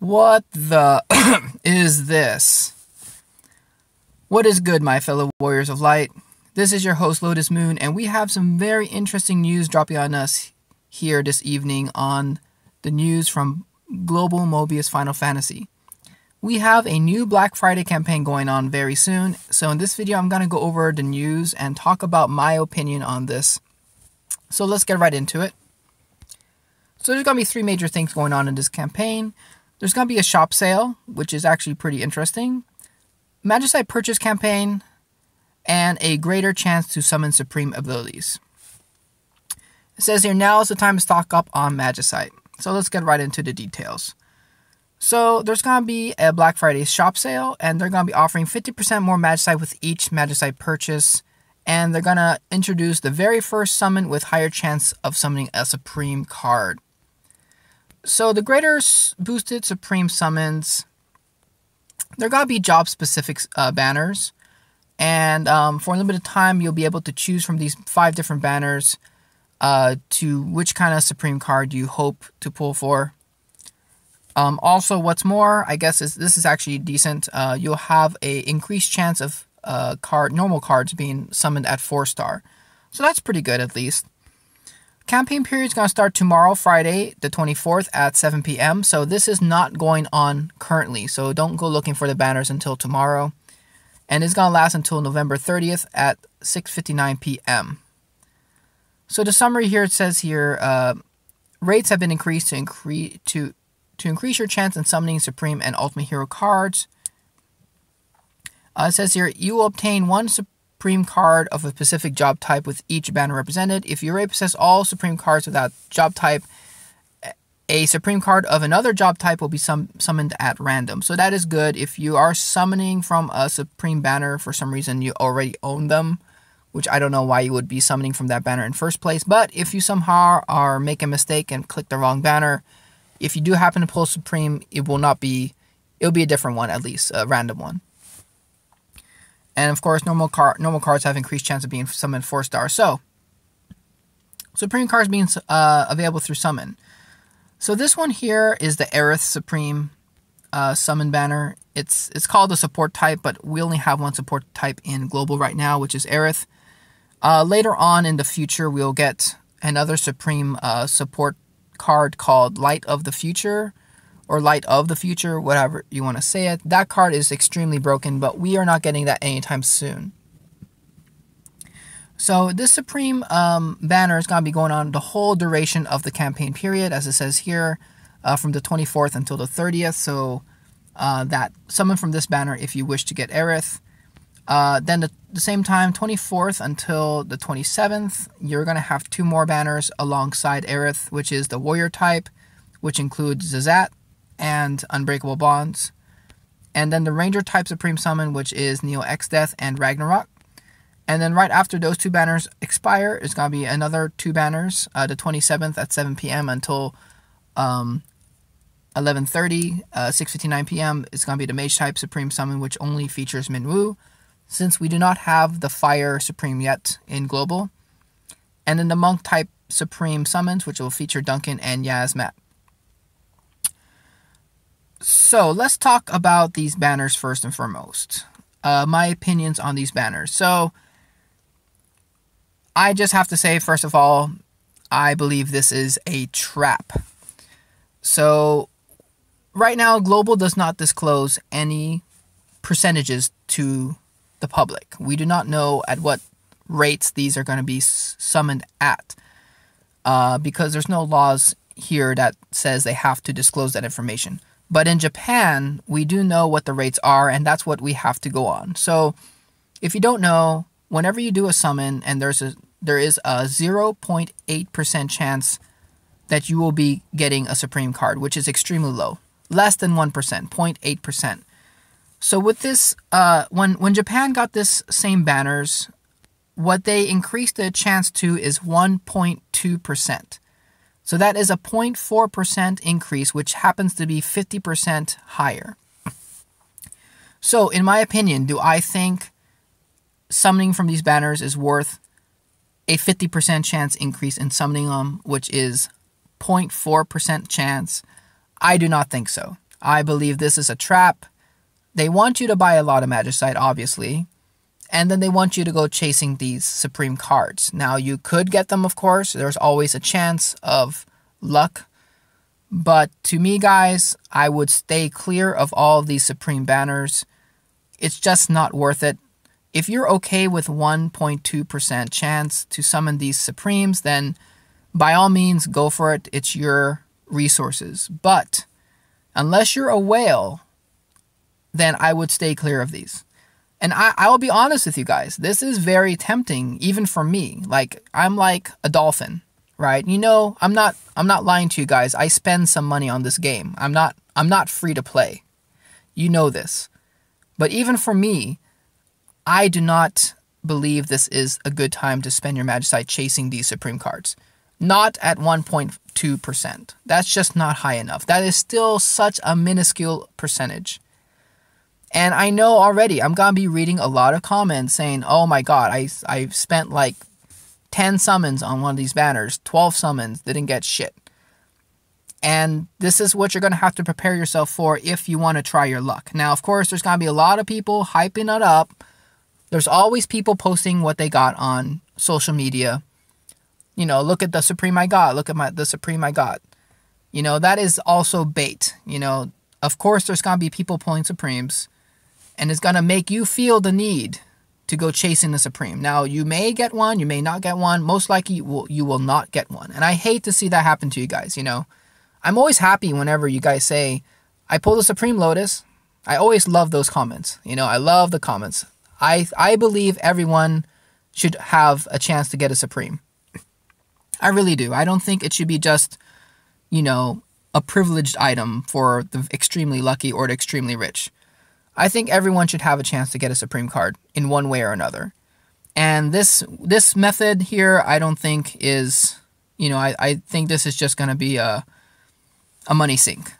What the is this? What is good, my fellow warriors of light? This is your host, Lotus Moon, and we have some very interesting news dropping on us here this evening on the news from Global Mobius Final Fantasy. We have a new Black Friday campaign going on very soon, so in this video I'm going to go over the news and talk about my opinion on this. So let's get right into it. So there's going to be three major things going on in this campaign. There's going to be a shop sale, which is actually pretty interesting, Magicite purchase campaign, and a greater chance to summon supreme abilities. It says here, now is the time to stock up on Magicite. So let's get right into the details. So there's going to be a Black Friday shop sale, and they're going to be offering 50% more Magicite with each Magicite purchase, and they're going to introduce the very first summon with higher chance of summoning a supreme card. So the greater boosted supreme summons, they're going to be job-specific banners. And for a limited time, you'll be able to choose from these 5 different banners to which kind of supreme card you hope to pull for. Also, what's more, I guess this is actually decent. You'll have a increased chance of normal cards being summoned at 4-star. So that's pretty good, at least. Campaign period is going to start tomorrow, Friday, the 24th at 7 p.m. So this is not going on currently. So don't go looking for the banners until tomorrow. And it's going to last until November 30th at 6:59 p.m. So the summary here, it says here, rates have been increased to increase your chance in summoning supreme and ultimate hero cards. It says here, you will obtain one supreme card of a specific job type with each banner represented. If you already possess all supreme cards of that job type, a supreme card of another job type will be summoned at random. So that is good. If you are summoning from a supreme banner, for some reason you already own them, which I don't know why you would be summoning from that banner in first place. But if you somehow are making a mistake and click the wrong banner, if you do happen to pull supreme, it'll be a different one, at least a random one. And of course, normal cards have increased chance of being summoned 4-star. So, supreme cards being available through summon. So this one here is the Aerith Supreme summon banner. It's called a support type, but we only have one support type in global right now, which is Aerith. Later on in the future, we'll get another supreme support card called Light of the Future, or Light of the Future, whatever you want to say it. That card is extremely broken, but we are not getting that anytime soon. So this supreme banner is going to be going on the whole duration of the campaign period, as it says here, from the 24th until the 30th. So that summon from this banner if you wish to get Aerith. Then the same time, 24th until the 27th, you're going to have 2 more banners alongside Aerith, which is the warrior type, which includes Zazat and Unbreakable Bonds. And then the ranger type supreme summon, which is Neo X Death and Ragnarok. And then right after those 2 banners expire, it's going to be another 2 banners, the 27th at 7 p.m. until 11:30, 6:59 p.m. It's going to be the mage type supreme summon, which only features Minwoo, since we do not have the fire supreme yet in global. And then the monk type supreme summons, which will feature Duncan and Yasmat. So let's talk about these banners first and foremost. My opinions on these banners. So I just have to say, first of all, I believe this is a trap. So right now, Global does not disclose any percentages to the public. We do not know at what rates these are going to be summoned at, because there's no laws here that says they have to disclose that information. But in Japan, we do know what the rates are, and that's what we have to go on. So if you don't know, whenever you do a summon and there is a 0.8% chance that you will be getting a supreme card, which is extremely low, less than 1%, 0.8%. So with this, when Japan got this same banners, what they increased the chance to is 1.2%. So that is a 0.4% increase, which happens to be 50% higher. So in my opinion, do I think summoning from these banners is worth a 50% chance increase in summoning them, which is 0.4% chance? I do not think so. I believe this is a trap. They want you to buy a lot of Magicite, obviously. And then they want you to go chasing these Supreme cards. Now, you could get them, of course. There's always a chance of luck. But to me, guys, I would stay clear of all of these Supreme banners. It's just not worth it. If you're okay with 1.2% chance to summon these Supremes, then by all means, go for it. It's your resources. But unless you're a whale, then I would stay clear of these. And I'll be honest with you guys. This is very tempting, even for me. Like, I'm like a dolphin, right? You know, I'm not lying to you guys. I spend some money on this game. I'm not free to play. You know this. But even for me, I do not believe this is a good time to spend your Magicite chasing these Supreme cards. Not at 1.2%. That's just not high enough. That is still such a minuscule percentage. And I know already I'm going to be reading a lot of comments saying, oh my god, I spent like 10 summons on one of these banners, 12 summons, didn't get shit. And this is what you're going to have to prepare yourself for if you want to try your luck. Now, of course, there's going to be a lot of people hyping it up. There's always people posting what they got on social media. You know, look at the Supreme I got. Look at the Supreme I got. You know, that is also bait. You know, of course, there's going to be people pulling Supremes. And it's going to make you feel the need to go chasing the Supreme. Now, you may get one. You may not get one. Most likely, you will not get one. And I hate to see that happen to you guys, you know. I'm always happy whenever you guys say, I pulled a Supreme Lotus. I always love those comments. You know, I love the comments. I believe everyone should have a chance to get a Supreme. I really do. I don't think it should be just, you know, a privileged item for the extremely lucky or the extremely rich. I think everyone should have a chance to get a Supreme card in one way or another. And this method here, I don't think is, you know, I think this is just going to be a money sink.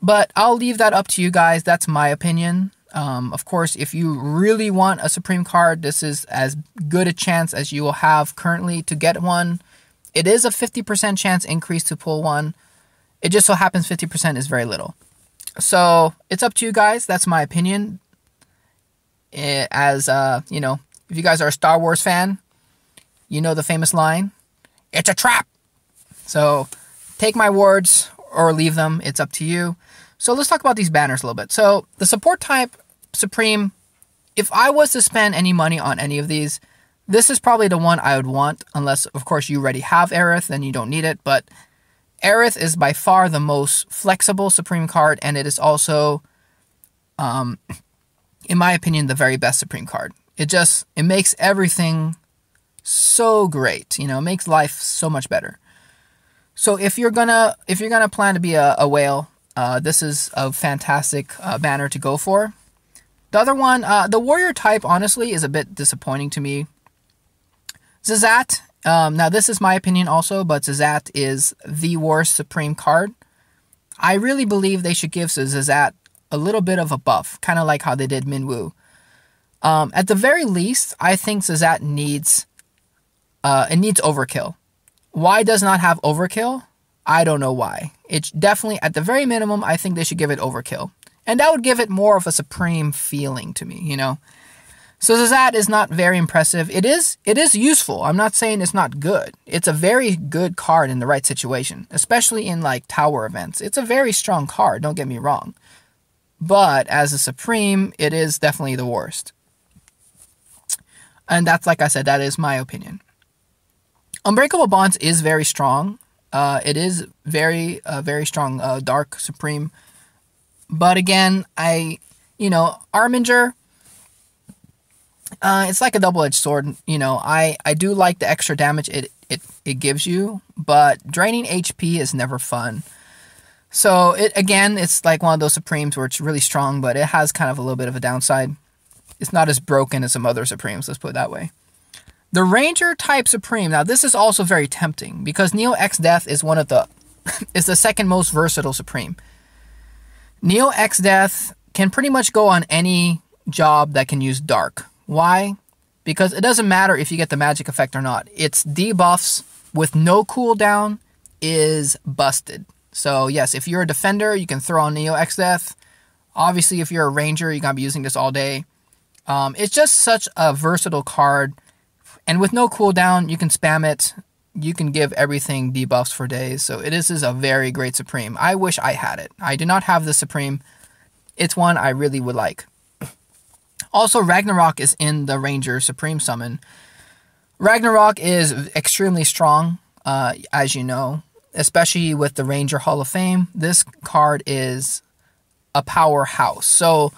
But I'll leave that up to you guys. That's my opinion. Of course, if you really want a Supreme card, this is as good a chance as you will have currently to get one. It is a 50% chance increase to pull one. It just so happens 50% is very little. So it's up to you guys. That's my opinion. As, you know, if you guys are a Star Wars fan, you know the famous line, it's a trap. So take my words or leave them. It's up to you. So let's talk about these banners a little bit. So the support type Supreme, if I was to spend any money on any of these, this is probably the one I would want. Unless, of course, you already have Aerith, then you don't need it. But Aerith is by far the most flexible Supreme card, and it is also, in my opinion, the very best Supreme card. It makes everything so great. You know, it makes life so much better. So if you're gonna plan to be a whale, this is a fantastic banner to go for. The other one, the warrior type, honestly, is a bit disappointing to me. Zazat. Now, this is my opinion also, but Zazat is the worst Supreme card. I really believe they should give Zazat a little bit of a buff, kind of like how they did Minwoo. At the very least, I think Zazat needs overkill. Why does not have overkill? I don't know why. It's definitely, at the very minimum, I think they should give it overkill. And that would give it more of a Supreme feeling to me, you know. So Zazat is not very impressive. It is useful. I'm not saying it's not good. It's a very good card in the right situation, especially in like tower events. It's a very strong card, don't get me wrong. But as a Supreme, it is definitely the worst. And that's, like I said, that is my opinion. Unbreakable Bonds is very strong. It is very strong Dark Supreme. But again, Arminger, it's like a double-edged sword. You know, I do like the extra damage it gives you, but draining HP is never fun. So it's like one of those Supremes where it's really strong, but it has kind of a little bit of a downside. It's not as broken as some other Supremes, let's put it that way. The Ranger type Supreme, now this is also very tempting because Neo X Death is is the second most versatile Supreme. Neo X Death can pretty much go on any job that can use Dark. Why? Because it doesn't matter if you get the magic effect or not. Its debuffs with no cooldown is busted. So yes, if you're a defender, you can throw on Neo X Death. Obviously, if you're a ranger, you're going to be using this all day. It's just such a versatile card. And with no cooldown, you can spam it. You can give everything debuffs for days. So this is a very great Supreme. I wish I had it. I do not have the Supreme. It's one I really would like. Also, Ragnarok is in the Ranger Supreme Summon. Ragnarok is extremely strong, as you know. Especially with the Ranger Hall of Fame. This card is a powerhouse. So,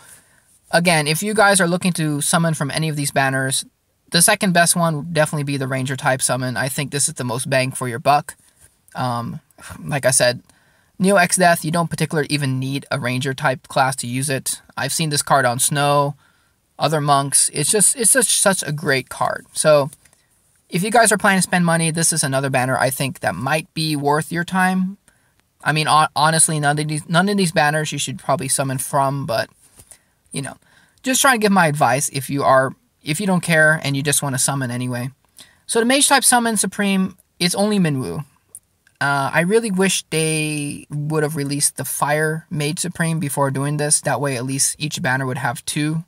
again, if you guys are looking to summon from any of these banners, the second best one would definitely be the Ranger type summon. I think this is the most bang for your buck. Like I said, Neo X Death, you don't particularly even need a Ranger type class to use it. I've seen this card on Snow, other monks. It's such a great card. So, if you guys are planning to spend money, this is another banner I think that might be worth your time. I mean, honestly, none of these banners you should probably summon from, but, you know, just trying to give my advice if you don't care and you just want to summon anyway. So the Mage type summon Supreme is only Minwoo. I really wish they would have released the Fire Mage Supreme before doing this. That way, at least each banner would have 2.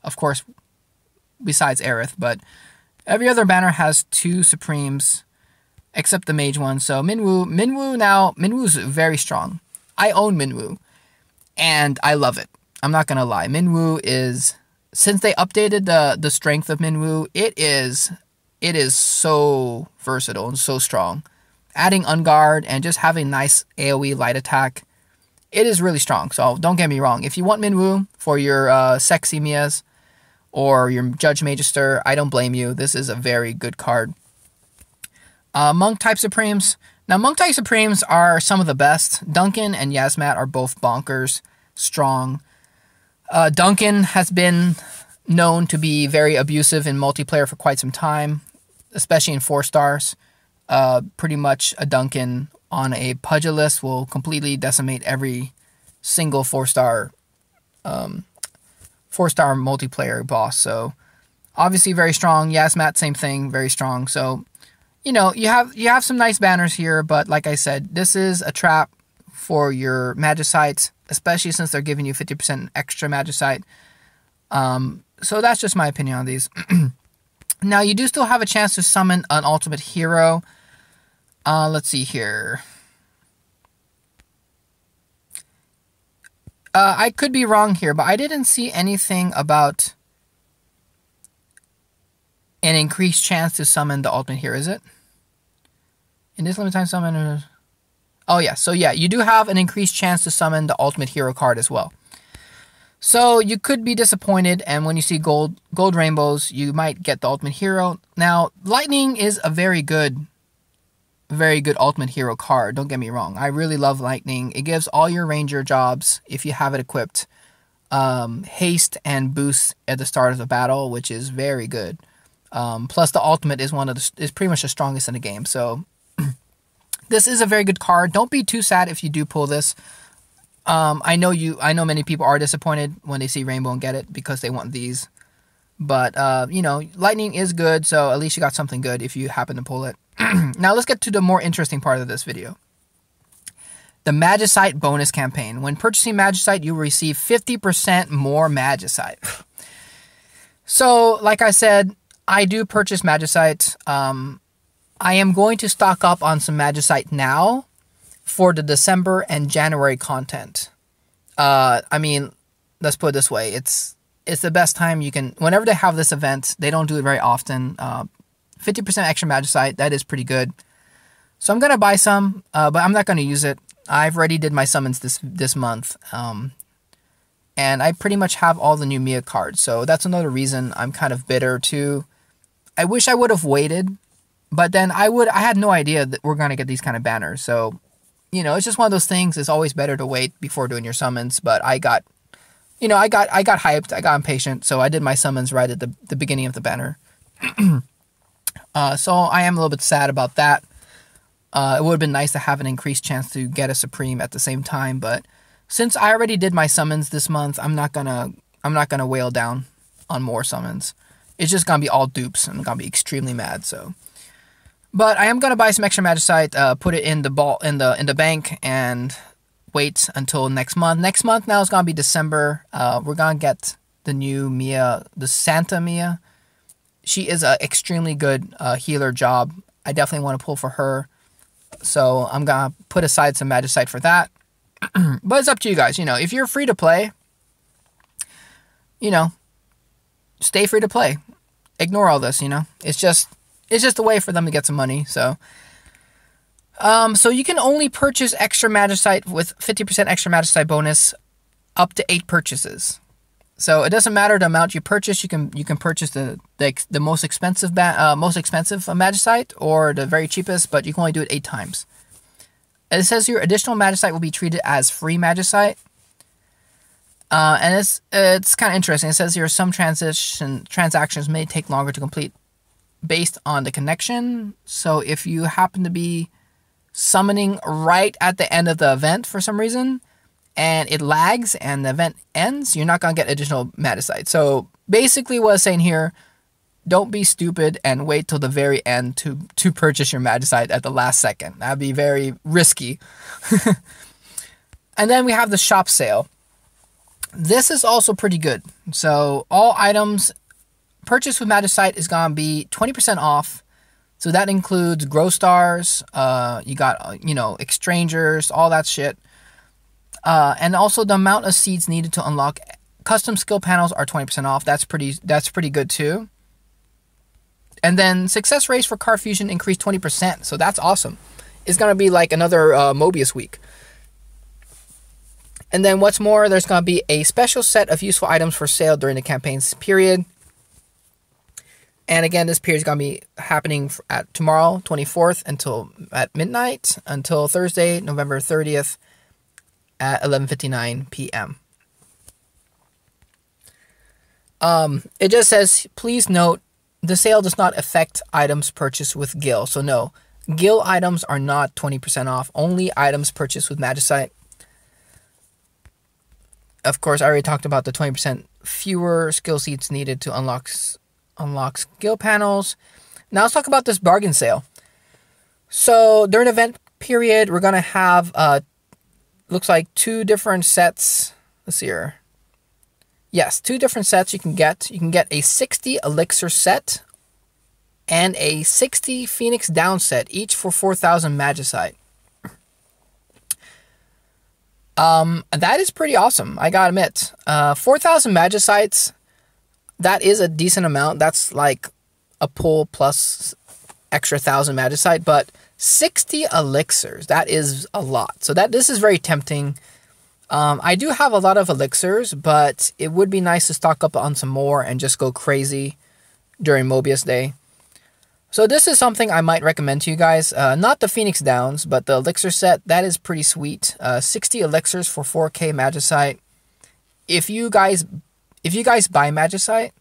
Of course, besides Aerith, but every other banner has 2 Supremes, except the Mage one. So Minwoo's very strong. I own Minwoo, and I love it. I'm not gonna lie. Minwoo is, since they updated the strength of Minwoo, it is so versatile and so strong. Adding Unguard and just having nice AoE light attack, it is really strong. So don't get me wrong. If you want Minwoo for your sexy Mias or your Judge Magister, I don't blame you. This is a very good card. Monk type Supremes. Now, Monk type Supremes are some of the best. Duncan and Yasmat are both bonkers strong. Duncan has been known to be very abusive in multiplayer for quite some time, especially in 4 stars. Pretty much a Duncan on a Pugilist will completely decimate every single 4-star multiplayer boss. So obviously very strong. Yasmat, same thing, very strong. So, you know, you have some nice banners here, but like I said, this is a trap for your Magicites, especially since they're giving you 50% extra Magicite. So that's just my opinion on these. Now, you do still have a chance to summon an ultimate hero. Let's see here. I could be wrong here, but I didn't see anything about an increased chance to summon the ultimate hero, is it? In this limited time summon... Oh, yeah. So, yeah, you do have an increased chance to summon the ultimate hero card as well. So, you could be disappointed, and when you see gold rainbows, you might get the ultimate hero. Now, Lightning is a very good ultimate hero card. Don't get me wrong. I really love Lightning. It gives all your ranger jobs, if you have it equipped, haste and boost at the start of the battle, which is very good. Plus, the ultimate is is pretty much the strongest in the game. So, this is a very good card. Don't be too sad if you do pull this. I know many people are disappointed when they see Rainbow and get it because they want these. But, you know, Lightning is good, so at least you got something good if you happen to pull it. Now, let's get to the more interesting part of this video. The Magicite bonus campaign. When purchasing Magicite, you will receive 50% more Magicite. So, like I said, I do purchase Magicite. I am going to stock up on some Magicite now for the December and January content. I mean, let's put it this way. It's the best time you can... Whenever they have this event, they don't do it very often. 50% extra Magicite, that is pretty good. So I'm going to buy some, but I'm not going to use it. I've already did my summons this month. And I pretty much have all the new Mia cards. So that's another reason I'm kind of bitter too. I wish I would have waited. But then I had no idea that we're going to get these kind of banners. So, you know, it's just one of those things. It's always better to wait before doing your summons. But I got hyped. I got impatient. So I did my summons right at the beginning of the banner. So I am a little bit sad about that. It would have been nice to have an increased chance to get a Supreme at the same time. But since I already did my summons this month, I'm not gonna wail down on more summons. It's just gonna be all dupes. I'm gonna be extremely mad. So. But I am gonna buy some extra Magicite, put it in the bank, and wait until next month. Next month now is gonna be December. We're gonna get the new Mia, the Santa Mia. She is an extremely good healer job. I definitely want to pull for her. So I'm gonna put aside some Magicite for that. But it's up to you guys. You know, if you're free to play, you know, stay free to play. Ignore all this. You know, it's just a way for them to get some money. So, so you can only purchase extra Magicite with 50% extra Magicite bonus up to 8 purchases. So it doesn't matter the amount you purchase. You can purchase the most expensive Magicite or the very cheapest, but you can only do it 8 times. It says here additional Magicite will be treated as free Magicite. And it's kind of interesting. It says here some transactions may take longer to complete based on the connection. So if you happen to be summoning right at the end of the event for some reason, and it lags and the event ends, you're not going to get additional Magicite. So basically what it's saying here, don't be stupid and wait till the very end to purchase your Magicite at the last second. That'd be very risky. And then we have the shop sale. This is also pretty good. So all items purchased with Magicite is going to be 20% off. So that includes Grow Stars, you got, you know, Exchangers, all that shit. And also the amount of seeds needed to unlock custom skill panels are 20% off. That's pretty good too. And then success rates for card fusion increased 20%. So that's awesome. It's going to be like another Mobius week. And then what's more, there's going to be a special set of useful items for sale during the campaign's period. And again, this period is going to be happening at tomorrow, 24th, until at midnight, until Thursday, November 30th. At 11:59 p.m. It just says, please note, the sale does not affect items purchased with Gil. So no, Gil items are not 20% off. Only items purchased with Magicite. Of course, I already talked about the 20% fewer skill seeds needed to unlock skill panels. Now let's talk about this bargain sale. So during the event period, we're going to have looks like 2 different sets. Let's see here. Yes, 2 different sets you can get. You can get a 60 elixir set and a 60 Phoenix down set, each for 4,000 Magicite. That is pretty awesome, I gotta admit. 4,000 Magicites, that is a decent amount. That's like a pull plus extra 1,000 Magicite, but 60 elixirs, that is a lot. So this is very tempting. I do have a lot of elixirs, but it would be nice to stock up on some more and just go crazy during Mobius Day. So this is something I might recommend to you guys. Not the Phoenix Downs, but the elixir set. That is pretty sweet. 60 elixirs for 4K Magicite. If you guys buy Magicite,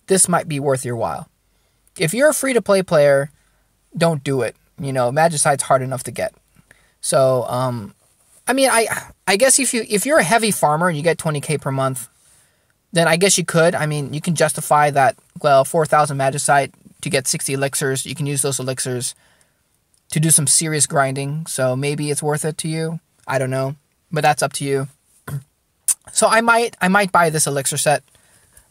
this might be worth your while. If you're a free-to-play player, don't do it. You know, Magicite's hard enough to get. So, I mean, I guess if you're a heavy farmer and you get 20k per month, then I guess you could. I mean, you can justify that, well, 4,000 Magicite to get 60 elixirs. You can use those elixirs to do some serious grinding. So maybe it's worth it to you. I don't know, but that's up to you. So I might buy this elixir set.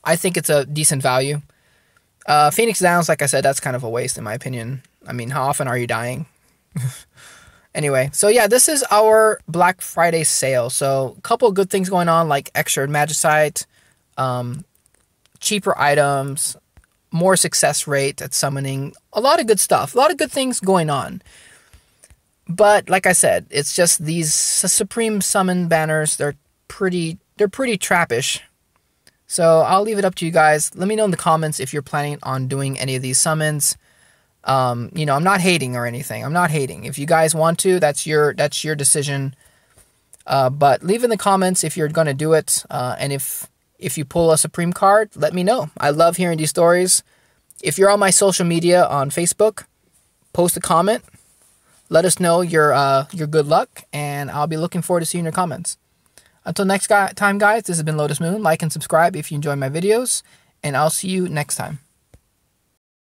I think it's a decent value. Phoenix Downs, like I said, that's kind of a waste in my opinion. I mean, how often are you dying? Anyway, so yeah, this is our Black Friday sale. So a couple of good things going on, like extra Magicite, cheaper items, more success rate at summoning, a lot of good stuff, a lot of good things going on. But like I said, it's just these Supreme Summon banners, they're pretty trappish. So I'll leave it up to you guys. Let me know in the comments if you're planning on doing any of these summons. You know, I'm not hating or anything. I'm not hating. If you guys want to, that's your decision. But leave in the comments if you're going to do it. And if you pull a Supreme card, let me know. I love hearing these stories. If you're on my social media on Facebook, post a comment. Let us know your good luck, and I'll be looking forward to seeing your comments. Until next time, guys, this has been Lotus Moon. Like and subscribe if you enjoy my videos, and I'll see you next time.